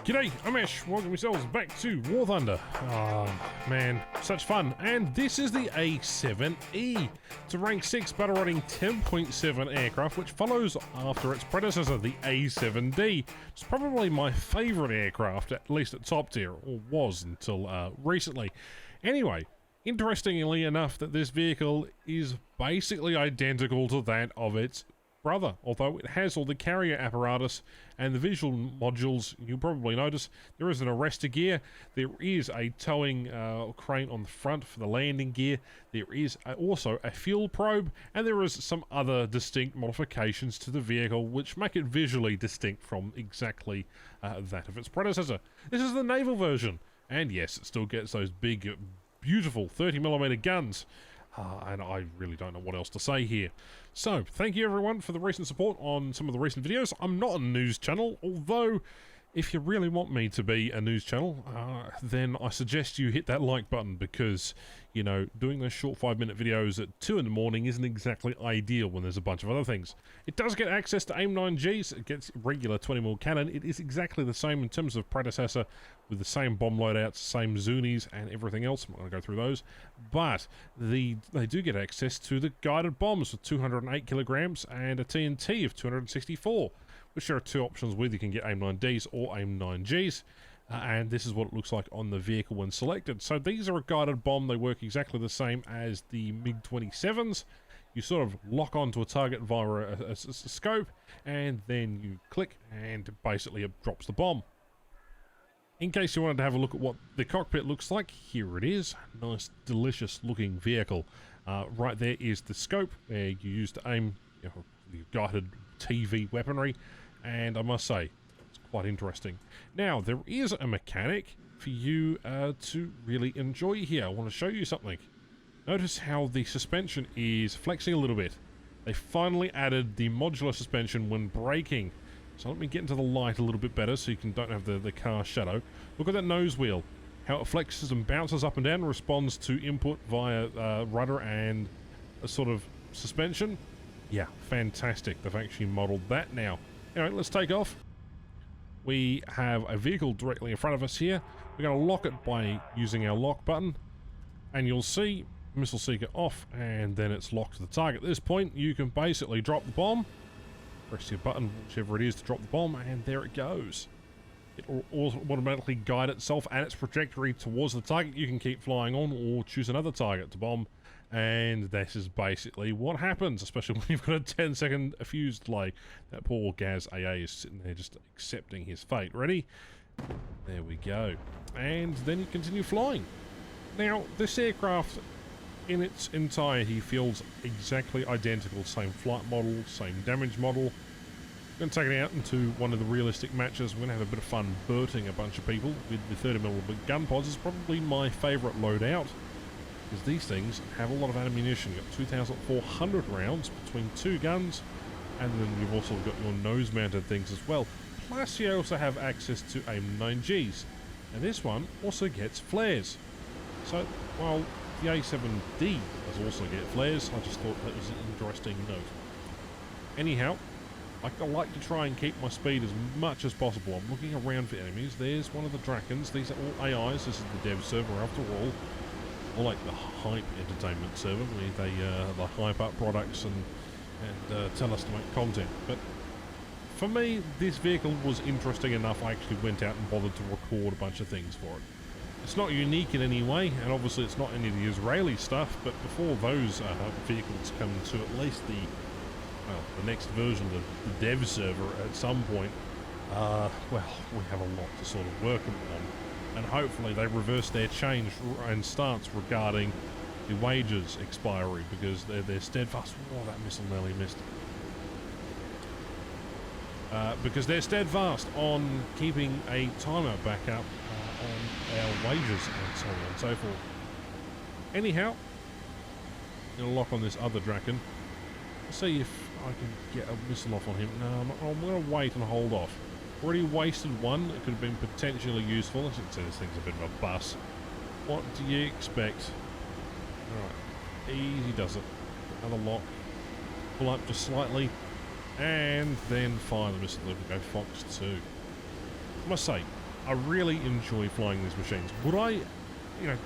G'day, I'm Ash. Welcome yourselves back to War Thunder. Oh, man, such fun. And this is the A7E. It's a rank 6 battle rating 10.7 aircraft, which follows after its predecessor, the A7D. It's probably my favourite aircraft, at least at top tier, or was until recently. Anyway, interestingly enough, that this vehicle is basically identical to that of its brother, although it has all the carrier apparatus and the visual modules. You'll probably notice there is an arrestor gear, there is a towing crane on the front for the landing gear, there is also a fuel probe, and there is some other distinct modifications to the vehicle which make it visually distinct from exactly that of its predecessor. This is the naval version, and yes, it still gets those big, beautiful 30mm guns. And I really don't know what else to say here. So, thank you everyone for the recent support on some of the recent videos. I'm not a news channel, although if you really want me to be a news channel, then I suggest you hit that like button because, you know, doing those short 5-minute videos at 2 in the morning isn't exactly ideal when there's a bunch of other things. It does get access to AIM-9Gs, it gets regular 20mm cannon. It is exactly the same in terms of predecessor, with the same bomb loadouts, same Zunis and everything else. I'm not going to go through those, but they do get access to the guided bombs with 208 kilograms and a TNT of 264, which there are two options with. You can get AIM-9Ds or AIM-9Gs, and this is what it looks like on the vehicle when selected. So these are a guided bomb. They work exactly the same as the MiG-27s. You sort of lock onto a target via a scope, and then you click, and basically it drops the bomb. In case you wanted to have a look at what the cockpit looks like, here it is. Nice, delicious looking vehicle. Right there is the scope where you use to aim the guided TV weaponry, and I must say, it's quite interesting. Now, there is a mechanic for you to really enjoy here. I want to show you something. Notice how the suspension is flexing a little bit. They finally added the modular suspension when braking. So let me get into the light a little bit better so you don't have the car shadow. Look at that nose wheel. How it flexes and bounces up and down, responds to input via rudder and a sort of suspension. Yeah, fantastic. They've actually modelled that now. Anyway, let's take off. We have a vehicle directly in front of us here. We're going to lock it by using our lock button. And you'll see missile seeker off, and then it's locked to the target. At this point, you can basically drop the bomb. Press your button, whichever it is, to drop the bomb, and there it goes. It will automatically guide itself and its trajectory towards the target. You can keep flying on or choose another target to bomb, and this is basically what happens, especially when you've got a 10-second fuse delay. That poor Gaz AA is sitting there just accepting his fate. Ready? There we go. And then you continue flying. Now, this aircraft in its entirety feels exactly identical. Same flight model, same damage model. I'm going to take it out into one of the realistic matches. We're going to have a bit of fun burting a bunch of people with the 30mm gun pods. It's probably my favourite loadout, because these things have a lot of ammunition. You've got 2,400 rounds between two guns, and then you've also got your nose-mounted things as well. Plus you also have access to AIM-9Gs, and this one also gets flares. So, while the A7D does also get flares, I just thought that was an interesting note. Anyhow, I like to try and keep my speed as much as possible. I'm looking around for enemies. There's one of the Drakens. These are all AIs. This is the dev server after all. I like the hype entertainment server, where they hype up products and tell us to make content. But for me, this vehicle was interesting enough. I actually went out and bothered to record a bunch of things for it. It's not unique in any way, and obviously it's not any of the Israeli stuff, but before those vehicles come to at least the next version of the dev server at some point, well, we have a lot to sort of work on, and hopefully they reverse their change and stance regarding the wages expiry, because they're steadfast. Oh, that missile nearly missed. Because they're steadfast on keeping a timer back up on our wages and so on and so forth. Anyhow, I'm going to lock on this other Draken. See if I can get a missile off on him. No, I'm going to wait and hold off. Already wasted one. It could have been potentially useful. As you can see, this thing's a bit of a bus. What do you expect? Alright, easy does it. Another lock. Pull up just slightly. And then fire the missile. There we go, Fox 2. I must say, I really enjoy flying these machines. Would I,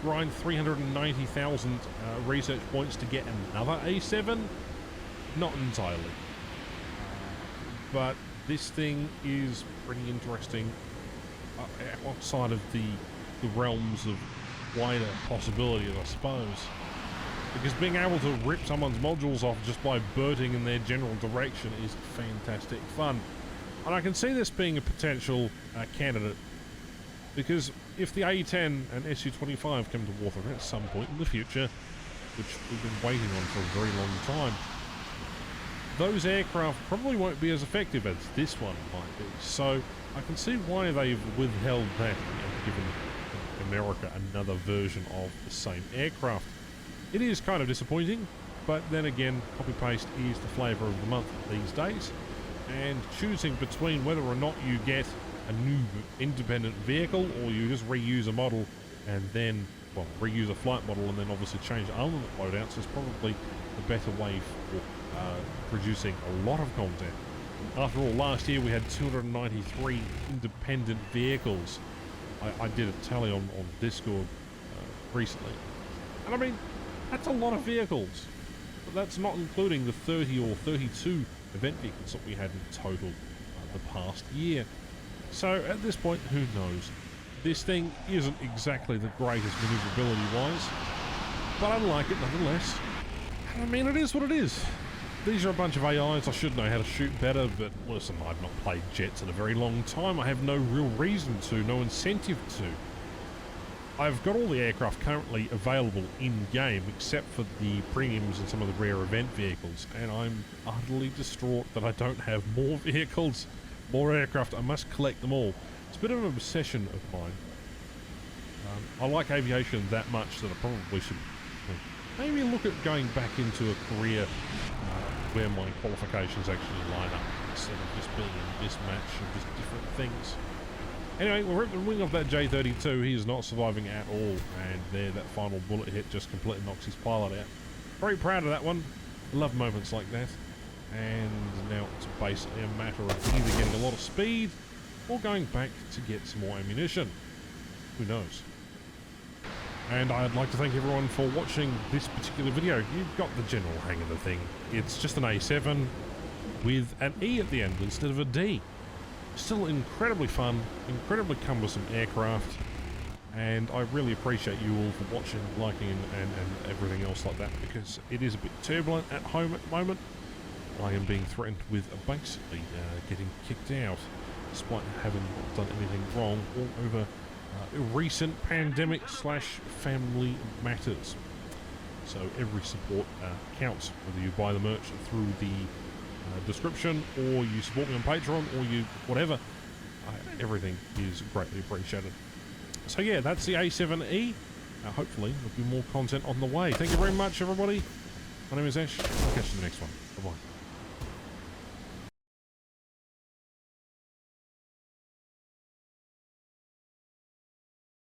grind 390,000 research points to get another A7? Not entirely. But this thing is pretty interesting outside of the realms of wider possibilities, I suppose. Because being able to rip someone's modules off just by birding in their general direction is fantastic fun. And I can see this being a potential candidate, because if the A10 and Su-25 come to War Thunder at some point in the future, which we've been waiting on for a very long time, those aircraft probably won't be as effective as this one might be. So I can see why they've withheld that and given America another version of the same aircraft. It is kind of disappointing, but then again, copy-paste is the flavour of the month these days, and choosing between whether or not you get a new independent vehicle or you just reuse a model and then, well, reuse a flight model and then obviously change armament loadouts is probably the better way for producing a lot of content. After all, last year we had 293 independent vehicles. I did a tally on Discord recently. And I mean, that's a lot of vehicles. But that's not including the 30 or 32 event vehicles that we had in total the past year. So at this point, who knows? This thing isn't exactly the greatest maneuverability-wise, but I like it nonetheless. I mean, it is what it is. These are a bunch of AIs. I should know how to shoot better, but listen, I've not played jets in a very long time. I have no real reason to, no incentive to. I've got all the aircraft currently available in-game, except for the premiums and some of the rare event vehicles, and I'm utterly distraught that I don't have more vehicles, more aircraft. I must collect them all. It's a bit of an obsession of mine. I like aviation that much that I probably should maybe look at going back into a career where my qualifications actually line up, instead of just being a mismatch of just different things. Anyway, we're ripping the wing off that J-32. He is not surviving at all, and there, that final bullet hit just completely knocks his pilot out. Very proud of that one. Love moments like that. And now it's basically a matter of either getting a lot of speed or going back to get some more ammunition. Who knows? And I'd like to thank everyone for watching this particular video. You've got the general hang of the thing. It's just an A7 with an E at the end instead of a D. Still incredibly fun, incredibly cumbersome aircraft, and I really appreciate you all for watching, liking, and everything else like that, because it is a bit turbulent at home at the moment. I am being threatened with basically getting kicked out, despite having not done anything wrong, all over recent pandemic/family matters. So every support counts, whether you buy the merch through the description, or you support me on Patreon, or you whatever. Everything is greatly appreciated. So yeah, that's the A7E. Hopefully there'll be more content on the way. Thank you very much, everybody. My name is Ash. I'll catch you in the next one. Bye-bye.